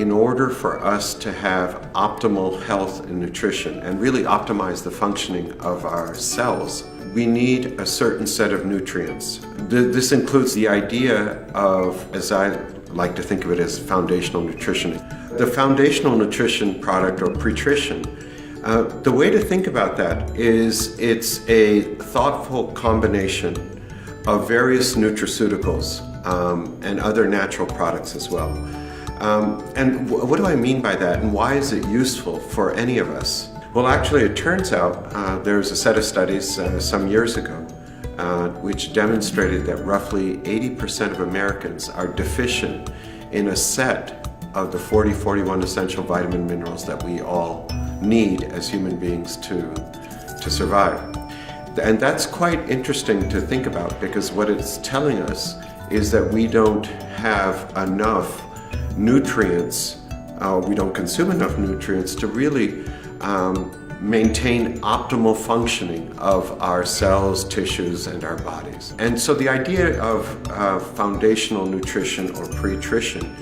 in order for us to have optimal health and nutrition and really optimize the functioning of our cells, we need a certain set of nutrients. This includes the idea of, as I like to think of it, as foundational nutrition. The foundational nutrition product, or Pretrition, the way to think about that is it's a thoughtful combination of various nutraceuticals and other natural products as well. And what do I mean by that, and why is it useful for any of us? Well, actually, it turns out there's a set of studies some years ago which demonstrated that roughly 80% of Americans are deficient in a set of the 41 essential vitamin minerals that we all need as human beings to survive. And that's quite interesting to think about, because what it's telling us is that we don't have enough nutrients, we don't consume enough nutrients to really maintain optimal functioning of our cells, tissues, and our bodies. And so the idea of foundational nutrition, or Pretrition,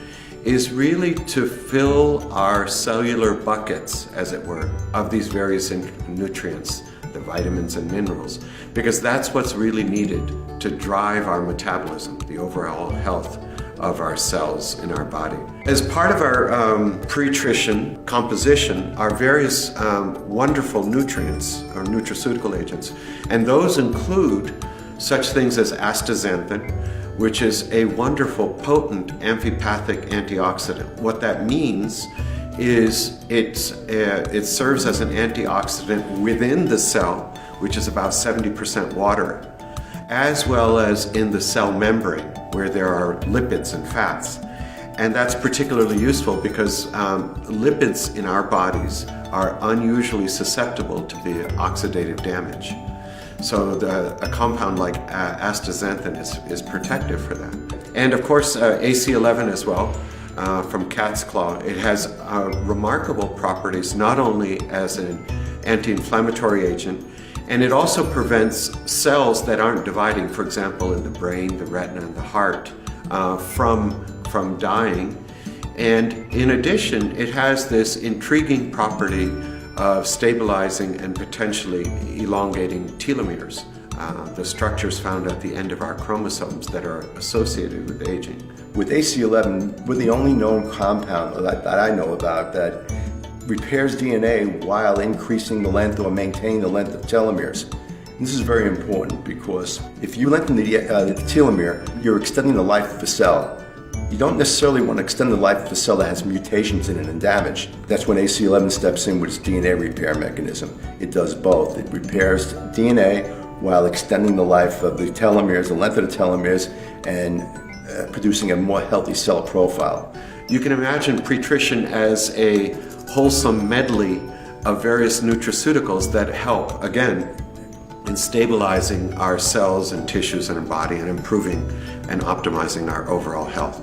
is really to fill our cellular buckets, as it were, of these various nutrients, the vitamins and minerals, because that's what's really needed to drive our metabolism, the overall health of our cells in our body. As part of our Pretrition composition are various wonderful nutrients, or nutraceutical agents, and those include such things as astaxanthin, which is a wonderful, potent amphipathic antioxidant. What that means is it serves as an antioxidant within the cell, which is about 70% water, as well as in the cell membrane, where there are lipids and fats. And that's particularly useful because lipids in our bodies are unusually susceptible to the oxidative damage. So a compound like astaxanthin is protective for that. And of course, AC11 as well, from cat's claw. It has remarkable properties, not only as an anti-inflammatory agent, and it also prevents cells that aren't dividing, for example, in the brain, the retina, and the heart, from dying. And in addition, it has this intriguing property of stabilizing and potentially elongating telomeres, the structures found at the end of our chromosomes that are associated with aging. With AC11, we're the only known compound that I know about that repairs DNA while increasing the length or maintaining the length of telomeres. And this is very important because if you lengthen the telomere, you're extending the life of the cell. You don't necessarily want to extend the life of a cell that has mutations in it and damage. That's when AC11 steps in with its DNA repair mechanism. It does both. It repairs DNA while extending the life of the telomeres, the length of the telomeres, and producing a more healthy cell profile. You can imagine Pretrition as a wholesome medley of various nutraceuticals that help, again, in stabilizing our cells and tissues in our body and improving and optimizing our overall health.